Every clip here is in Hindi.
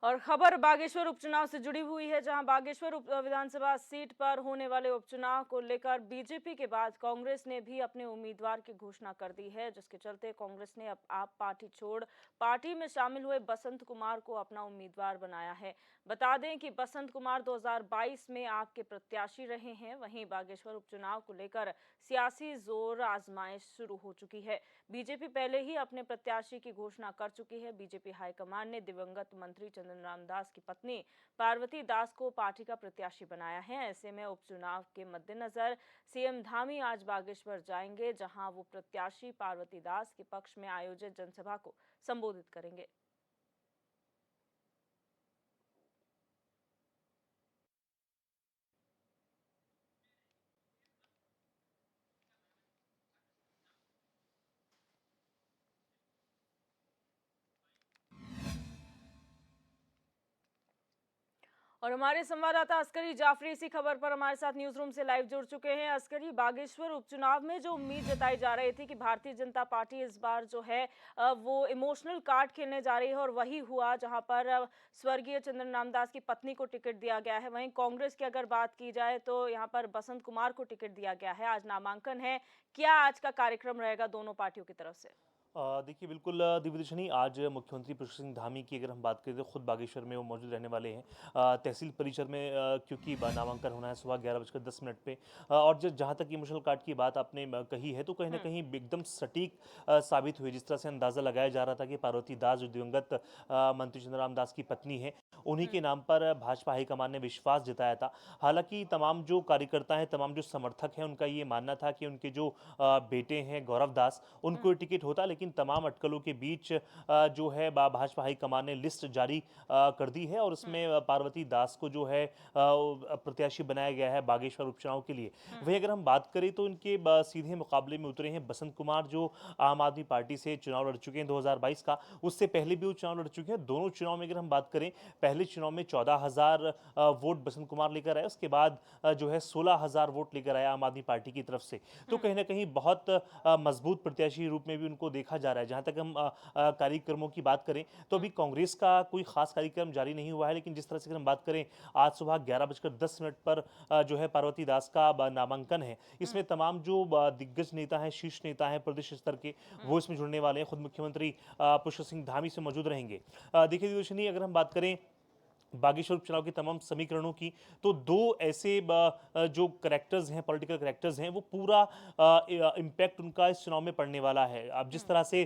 और खबर बागेश्वर उपचुनाव से जुड़ी हुई है, जहां बागेश्वर विधानसभा सीट पर होने वाले उपचुनाव को लेकर बीजेपी के बाद कांग्रेस ने भी अपने उम्मीदवार की घोषणा कर दी है, जिसके चलते कांग्रेस ने अब आप पार्टी छोड़ पार्टी में शामिल हुए बसंत कुमार को अपना उम्मीदवार बनाया है। बता दें कि बसंत कुमार 2022 में आप के प्रत्याशी रहे हैं। वहीं बागेश्वर उपचुनाव को लेकर सियासी जोर आजमाइश शुरू हो चुकी है। बीजेपी पहले ही अपने प्रत्याशी की घोषणा कर चुकी है। बीजेपी हाईकमान ने दिवंगत मंत्री चंद्र रामदास की पत्नी पार्वती दास को पार्टी का प्रत्याशी बनाया है। ऐसे में उपचुनाव के मद्देनजर सीएम धामी आज बागेश्वर जाएंगे, जहां वो प्रत्याशी पार्वती दास के पक्ष में आयोजित जनसभा को संबोधित करेंगे। और हमारे संवाददाता अस्करी जाफरी इसी खबर पर हमारे साथ न्यूज रूम से लाइव जुड़ चुके हैं। अस्करी, बागेश्वर उपचुनाव में जो उम्मीद जताई जा रही थी कि भारतीय जनता पार्टी इस बार जो है वो इमोशनल कार्ड खेलने जा रही है, और वही हुआ, जहां पर स्वर्गीय चंद्रन रामदास की पत्नी को टिकट दिया गया है। वहीं कांग्रेस की अगर बात की जाए तो यहाँ पर बसंत कुमार को टिकट दिया गया है। आज नामांकन है। क्या आज का कार्यक्रम रहेगा दोनों पार्टियों की तरफ से? देखिए बिल्कुल दिव्यदर्शनी, आज मुख्यमंत्री पुष्कर सिंह धामी की अगर हम बात करें तो खुद बागेश्वर में वो मौजूद रहने वाले हैं। तहसील परिसर में क्योंकि नामांकन होना है सुबह 11:10 पे। और जहाँ तक इमोशनल कार्ड की बात आपने कही है, तो कहीं ना कहीं एकदम सटीक साबित हुई। जिस तरह से अंदाजा लगाया जा रहा था कि पार्वती दास जो दिवंगत मंत्री चंद्रराम दास की पत्नी है, उन्हीं के नाम पर भाजपा हाईकमान ने विश्वास जताया था। हालांकि तमाम जो कार्यकर्ता हैं, तमाम जो समर्थक हैं, उनका ये मानना था कि उनके जो बेटे हैं गौरव दास, उनको टिकट होता, लेकिन तमाम अटकलों के बीच जो है भाजपा हाईकमान ने लिस्ट जारी कर दी है, और उसमें पार्वती दास को जो है प्रत्याशी बनाया गया है बागेश्वर उपचुनाव के लिए। वही अगर हम बात करें तो इनके सीधे मुकाबले में उतरे हैं बसंत कुमार, जो आम आदमी पार्टी से चुनाव लड़ चुके हैं 2022 का। उससे पहले भी वो चुनाव लड़ चुके हैं। दोनों चुनाव में अगर हम बात करें, पहले चुनाव में 14,000 वोट बसंत कुमार लेकर आए, उसके बाद जो है 16,000 वोट लेकर आया आम आदमी पार्टी की तरफ से। तो कहीं ना कहीं बहुत मजबूत प्रत्याशी रूप में भी उनको देखा जा रहा है। जहां तक हम कार्यक्रमों की बात करें तो अभी कांग्रेस का कोई खास कार्यक्रम जारी नहीं हुआ है, लेकिन जिस तरह से हम बात करें, आज सुबह 11:10 पर जो है पार्वती दास का नामांकन है। इसमें तमाम जो दिग्गज नेता हैं, शीर्ष नेता हैं प्रदेश स्तर के, वो इसमें जुड़ने वाले हैं। खुद मुख्यमंत्री पुष्कर सिंह धामी से मौजूद रहेंगे। देखिए दूसरी अगर हम बात करें बागेश्वर उपचुनाव के तमाम समीकरणों की, तो दो ऐसे जो करेक्टर्स हैं, पॉलिटिकल करेक्टर्स हैं, वो पूरा इम्पैक्ट उनका इस चुनाव में पड़ने वाला है। अब जिस तरह से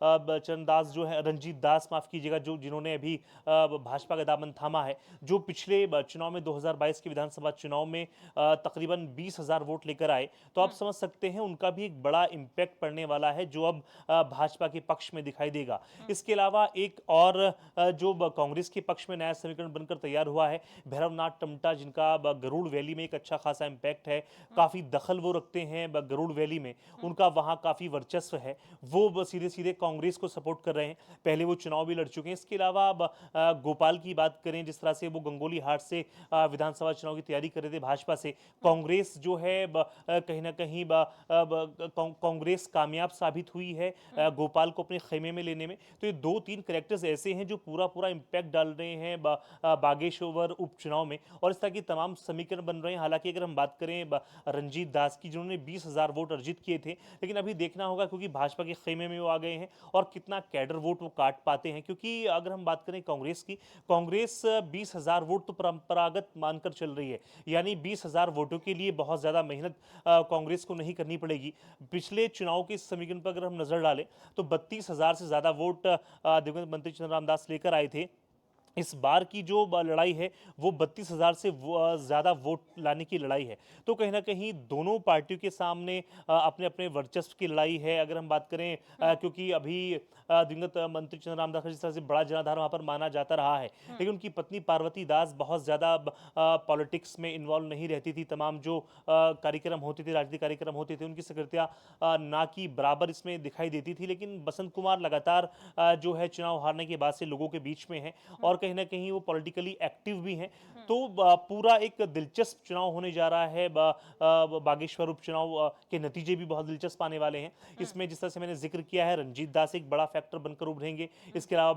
चरण दास जो है, रंजीत दास माफ कीजिएगा, जो जिन्होंने अभी भाजपा का दामन थामा है, जो पिछले चुनाव में 2022 के विधानसभा चुनाव में तकरीबन 20,000 वोट लेकर आए, तो आप समझ सकते हैं उनका भी एक बड़ा इम्पैक्ट पड़ने वाला है, जो अब भाजपा के पक्ष में दिखाई देगा। इसके अलावा एक और जो कांग्रेस के पक्ष में नया समीकरण बनकर तैयार हुआ है, भैरवनाथ टमटा, जिनका गरुड़ वैली में एक अच्छा खासा इंपैक्ट है, काफी दखल वो रखते हैं गरुड़ वैली में, उनका वहां काफी वर्चस्व है। वो सीधे सीधे कांग्रेस को सपोर्ट कर रहे हैं, पहले वो चुनाव भी लड़ चुके हैं। इसके अलावा अब गोपाल की बात करें, जिस तरह से वो गंगोली हाट से विधानसभा चुनाव की तैयारी कर रहे थे भाजपा से, कांग्रेस जो है कहीं ना कहीं कांग्रेस कामयाब साबित हुई है गोपाल को अपने खेमे में लेने में। तो ये दो तीन करेक्टर्स ऐसे हैं जो पूरा पूरा इंपैक्ट डाल रहे हैं बागेश्वर उपचुनाव में, और इस तरह की तमाम समीकरण बन रहे हैं। हालांकि अगर हम बात करें रंजीत दास की, जिन्होंने 20,000 वोट अर्जित किए थे, लेकिन अभी देखना होगा, क्योंकि भाजपा के खेमे में वो आ गए हैं, और कितना कैडर वोट वो काट पाते हैं। क्योंकि अगर हम बात करें कांग्रेस की, कांग्रेस 20,000 वोट तो परंपरागत मानकर चल रही है, यानी 20,000 वोटों के लिए बहुत ज्यादा मेहनत कांग्रेस को नहीं करनी पड़ेगी। पिछले चुनाव के समीकरण पर अगर हम नजर डालें तो 32,000 से ज्यादा वोट दिवंगत मंत्री चंद्र रामदास लेकर आए थे। इस बार की जो लड़ाई है वो 32,000 से ज़्यादा वोट लाने की लड़ाई है। तो कहीं ना कहीं दोनों पार्टियों के सामने अपने अपने वर्चस्व की लड़ाई है। अगर हम बात करें, क्योंकि अभी दिवंगत मंत्री चंद्र रामदास का जिस तरह से बड़ा जनाधार वहाँ पर माना जाता रहा है, लेकिन उनकी पत्नी पार्वती दास बहुत ज़्यादा पॉलिटिक्स में इन्वॉल्व नहीं रहती थी। तमाम जो कार्यक्रम होते थे, राजनीतिक कार्यक्रम होते थे, उनकी सक्रियता ना की बराबर इसमें दिखाई देती थी। लेकिन बसंत कुमार लगातार जो है चुनाव हारने के बाद से लोगों के बीच में है, और कहीं ना कहीं वो पॉलिटिकली एक्टिव भी हैं। तो पूरा एक दिलचस्प चुनाव होने जा रहा है। बागेश्वर उपचुनाव के नतीजे भी बहुत दिलचस्प आने वाले हैं। इसमें जिस तरह से मैंने जिक्र किया है, रंजीत दास एक बड़ा फैक्टर बनकर उभरेंगे। इसके अलावा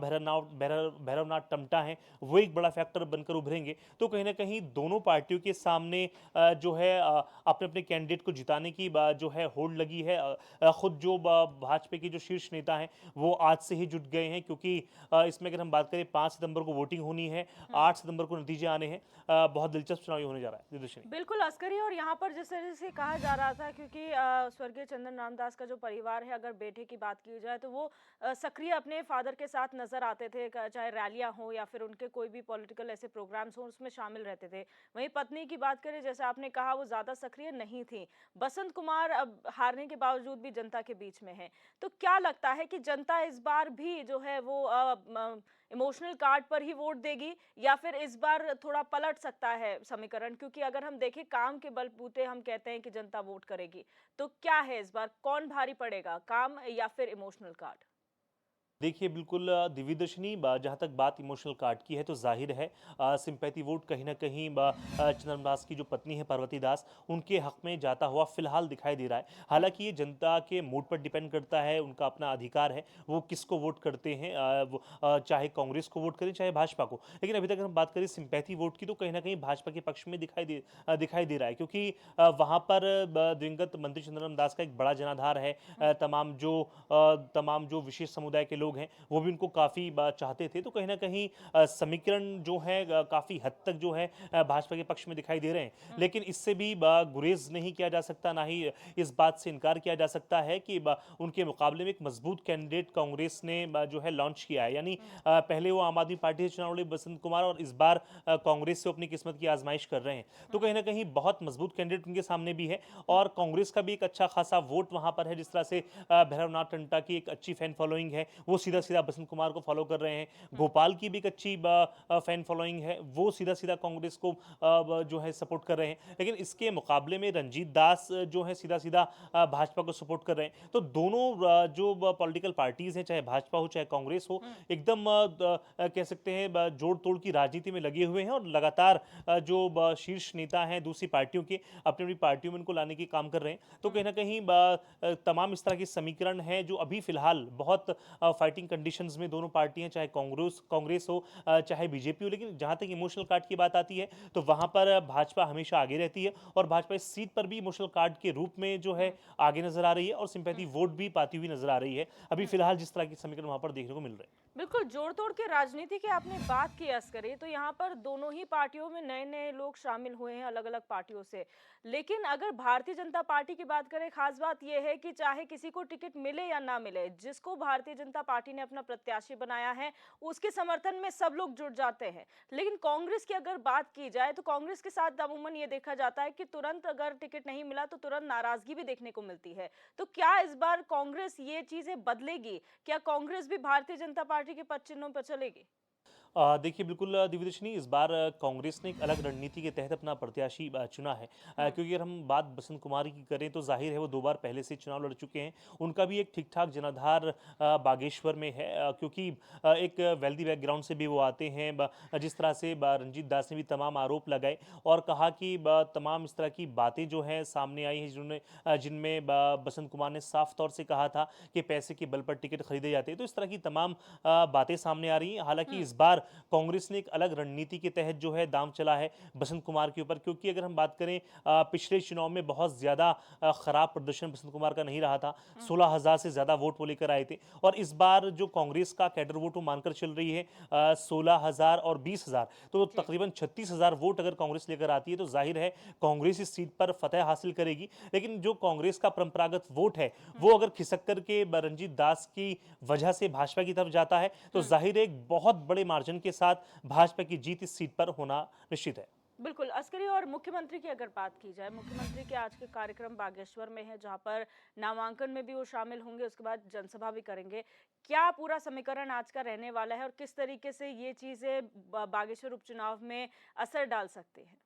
भैरवनाथ टम्टा हैं, वो एक बड़ा फैक्टर बनकर उभरेंगे। तो कहीं ना कहीं दोनों पार्टियों के सामने जो है अपने अपने कैंडिडेट को जिताने की जो है होड़ लगी है। खुद जो भाजपा के जो शीर्ष नेता हैं वो आज से ही जुट गए हैं, क्योंकि इसमें अगर हम बात करें 5 सितंबर को वोटिंग होनी है, 8 सितंबर को नतीजे आने हैं। बहुत दिलचस्प चुनाव ये होने जा रहा है दिलदर्शनी। बिल्कुल अस्करी, और यहाँ पर जिस तरह से कहा जा रहा था, क्योंकि स्वर्गीय चंदन रामदास का जो परिवार है, अगर बेटे की बात की जाए तो वो सक्रिय अपने फादर के साथ नजर आते थे, चाहे रैलियां हो या फिर उनके कोई भी पॉलिटिकल ऐसे प्रोग्राम्स हो उसमें शामिल रहते थे। वहीं पत्नी की बात करें, जैसे आपने कहा, वो ज्यादा सक्रिय नहीं थी। बसंत कुमार अब हारने के बावजूद भी जनता के बीच में है। तो क्या लगता है कि जनता इस बार भी जो है वो इमोशनल कार्ड पर ही वोट देगी, या फिर इस बार थोड़ा पलट सकता है समीकरण? क्योंकि अगर हम देखें, काम के बलबूते हम कहते हैं कि जनता वोट करेगी, तो क्या है इस बार कौन भारी पड़ेगा, काम या फिर इमोशनल कार्ड? देखिए, बिल्कुल दिव्यदर्शनी, जहाँ तक बात इमोशनल कार्ड की है तो जाहिर है सिंपैथी वोट कहीं ना कहीं चंद्रम दास की जो पत्नी है पार्वती दास, उनके हक में जाता हुआ फिलहाल दिखाई दे रहा है। हालांकि ये जनता के मूड पर डिपेंड करता है, उनका अपना अधिकार है वो किसको वोट करते हैं। चाहे कांग्रेस को वोट करें चाहे भाजपा को। लेकिन अभी तक अगर हम बात करें सिंपैथी वोट की, तो कहीं ना कहीं भाजपा के पक्ष में दिखाई दे रहा है, क्योंकि वहाँ पर दिवंगत मंत्री चंद्रम दास का एक बड़ा जनाधार है। तमाम जो विशेष समुदाय के लोग हैं वो भी उनको काफ़ी चाहते थे। तो कहीं ना कहीं समीकरण जो है काफ़ी हद तक जो है भाजपा के पक्ष में दिखाई दे रहे हैं। लेकिन इससे भी गुरेज नहीं किया जा सकता, ना ही इस बात से इनकार किया जा सकता है कि उनके मुकाबले में एक मजबूत कैंडिडेट कांग्रेस ने जो है लॉन्च किया है। यानी पहले वो आम आदमी पार्टी से चुनाव लड़े बसंत कुमार, और इस बार कांग्रेस से अपनी किस्मत की आजमाइश कर रहे हैं। तो कहीं ना कहीं बहुत मजबूत कैंडिडेट उनके सामने भी है, और कांग्रेस का भी एक अच्छा खासा वोट वहां पर है। जिस तरह से भैरवनाथ टंटा की एक अच्छी फैन फॉलोइंग है, वो सीधा सीधा बसंत कुमार को फॉलो कर रहे हैं। गोपाल की भी एक अच्छी फैन फॉलोइंग है, वो सीधा सीधा कांग्रेस को जो है सपोर्ट कर रहे हैं। लेकिन इसके मुकाबले में रंजीत दास जो है सीधा सीधा भाजपा को सपोर्ट कर रहे हैं। तो दोनों जो पॉलिटिकल पार्टीज हैं, चाहे भाजपा हो चाहे कांग्रेस हो, एकदम कह सकते हैं जोड़ तोड़ की राजनीति में लगे हुए हैं, और लगातार जो शीर्ष नेता हैं दूसरी पार्टियों के, अपनी अपनी पार्टियों में उनको लाने की काम कर रहे हैं। तो कहीं ना कहीं तमाम इस तरह के समीकरण हैं जो अभी फिलहाल बहुत फाइटिंग कंडीशंस में दोनों पार्टियां, चाहे कांग्रेस हो चाहे बीजेपी हो। लेकिन जहां तक इमोशनल कार्ड की बात आती है तो वहां पर भाजपा हमेशा आगे रहती है, और भाजपा इस सीट पर भी इमोशनल कार्ड के रूप में जो है आगे नजर आ रही है, और सिंपैथी वोट भी पाती हुई नजर आ रही है अभी फिलहाल जिस तरह के समीकरण वहां पर देखने को मिल रहे हैं। बिल्कुल, जोड़ तोड़ के राजनीति की आपने बात की अस्करी, तो यहाँ पर दोनों ही पार्टियों में नए नए लोग शामिल हुए हैं अलग अलग पार्टियों से। लेकिन अगर भारतीय जनता पार्टी की बात करें, खास बात यह है कि चाहे किसी को टिकट मिले या ना मिले, जिसको भारतीय जनता पार्टी ने अपना प्रत्याशी बनाया है उसके समर्थन में सब लोग जुट जाते हैं। लेकिन कांग्रेस की अगर बात की जाए तो कांग्रेस के साथ अमूमन ये देखा जाता है कि तुरंत अगर टिकट नहीं मिला तो तुरंत नाराजगी भी देखने को मिलती है। तो क्या इस बार कांग्रेस ये चीजें बदलेगी? क्या कांग्रेस भी भारतीय जनता पार्टी के पद चिन्हों पर चलेगी? देखिए, बिल्कुल दिव्यदर्शनी, इस बार कांग्रेस ने एक अलग रणनीति के तहत अपना प्रत्याशी चुना है। क्योंकि अगर हम बात बसंत कुमार की करें तो जाहिर है वो 2 बार पहले से चुनाव लड़ चुके हैं। उनका भी एक ठीक ठाक जनाधार बागेश्वर में है, क्योंकि एक वेल्दी बैकग्राउंड से भी वो आते हैं। जिस तरह से रंजीत दास ने भी तमाम आरोप लगाए और कहा कि तमाम इस तरह की बातें जो हैं सामने आई हैं, जिनमें बसंत कुमार ने साफ तौर से कहा था कि पैसे के बल पर टिकट खरीदे जाते हैं। तो इस तरह की तमाम बातें सामने आ रही हैं। हालांकि इस बार कांग्रेस ने एक अलग रणनीति के तहत जो है दांव चला है बसंत कुमार के ऊपर, क्योंकि अगर हम बात करें पिछले चुनाव में बहुत ज्यादा खराब प्रदर्शन बसंत कुमार का नहीं रहा था। 16,000 से ज्यादा वोट वो लेकर आए थे, और इस बार जो कांग्रेस का कैडर वोट वो मानकर चल रही है 16,000 और 20,000, तो तकरीबन 36,000 वोट अगर कांग्रेस लेकर आती है तो जाहिर है कांग्रेस इस सीट पर फतेह हासिल करेगी। लेकिन जो कांग्रेस का परंपरागत वोट है वो अगर खिसक करके रंजीत दास की वजह से भाजपा की तरफ जाता है तो जाहिर है एक बहुत बड़े मार्जिन के साथ भाजपा की जीत इस सीट पर होना निश्चित है। बिल्कुल अस्करी, और मुख्यमंत्री की अगर बात की जाए, मुख्यमंत्री के आज के कार्यक्रम बागेश्वर में है, जहां पर नामांकन में भी वो शामिल होंगे, उसके बाद जनसभा भी करेंगे। क्या पूरा समीकरण आज का रहने वाला है, और किस तरीके से ये चीजें बागेश्वर उपचुनाव में असर डाल सकती हैं?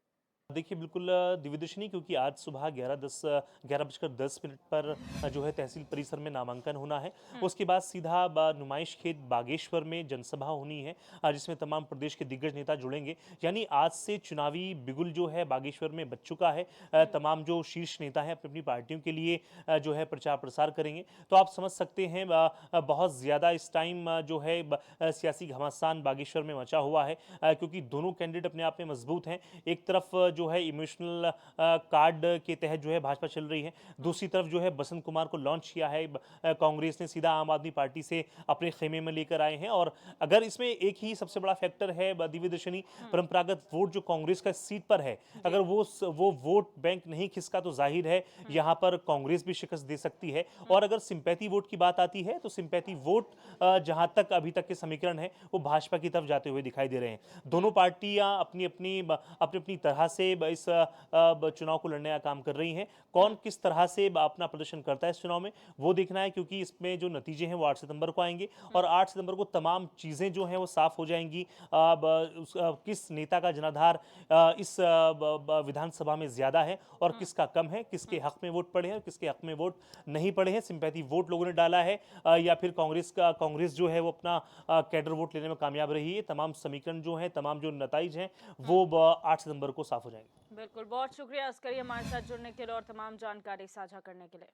देखिए बिल्कुल दिव्यदर्शिनी, क्योंकि आज सुबह 11:10 पर जो है तहसील परिसर में नामांकन होना है। उसके बाद सीधा नुमाइश खेत बागेश्वर में जनसभा होनी है, जिसमें तमाम प्रदेश के दिग्गज नेता जुड़ेंगे। यानी आज से चुनावी बिगुल जो है बागेश्वर में बज चुका है। तमाम जो शीर्ष नेता हैं अपनी अपनी पार्टियों के लिए जो है प्रचार प्रसार करेंगे। तो आप समझ सकते हैं बहुत ज़्यादा इस टाइम जो है सियासी घमासान बागेश्वर में मचा हुआ है, क्योंकि दोनों कैंडिडेट अपने आप में मजबूत हैं। एक तरफ जो है इमोशनल कार्ड के तहत जो है भाजपा चल रही है, दूसरी तरफ जो है बसंत कुमार को लॉन्च किया है कांग्रेस ने, सीधा आम आदमी पार्टी से अपने खेमे में लेकर आए हैं। और अगर इसमें एक ही सबसे बड़ा फैक्टर है दिव्यदर्शनी, परंपरागत वोट जो कांग्रेस का इस सीट पर है, अगर वो वोट बैंक नहीं खिसका तो जाहिर है यहाँ पर कांग्रेस भी शिकस्त दे सकती है। और अगर सिंपैथी वोट की बात आती है तो सिंपैथी वोट जहां तक अभी तक के समीकरण है वो भाजपा की तरफ जाते हुए दिखाई दे रहे हैं। दोनों पार्टियां अपनी अपनी तरह से इस चुनाव को लड़ने का काम कर रही हैं। कौन किस तरह से अपना प्रदर्शन करता है इस चुनाव में वो देखना है, क्योंकि इसमें जो नतीजे हैं वो 8 सितंबर को आएंगे और 8 सितंबर को तमाम चीज़ें जो हैं वो साफ हो जाएंगी। किस नेता का जनाधार इस विधानसभा में ज़्यादा है और किसका कम है, किसके हक में वोट पड़े हैं और किसके हक में वोट नहीं पड़े हैं, सिंपैथी वोट लोगों ने डाला है या फिर कांग्रेस जो है वो अपना कैडर वोट लेने में कामयाब रही है। तमाम समीकरण जो हैं, तमाम जो नताइज हैं वो 8 सितंबर को साफ हो जाएंगे। बिल्कुल, बहुत शुक्रिया अस्करी हमारे साथ जुड़ने के लिए और तमाम जानकारी साझा करने के लिए।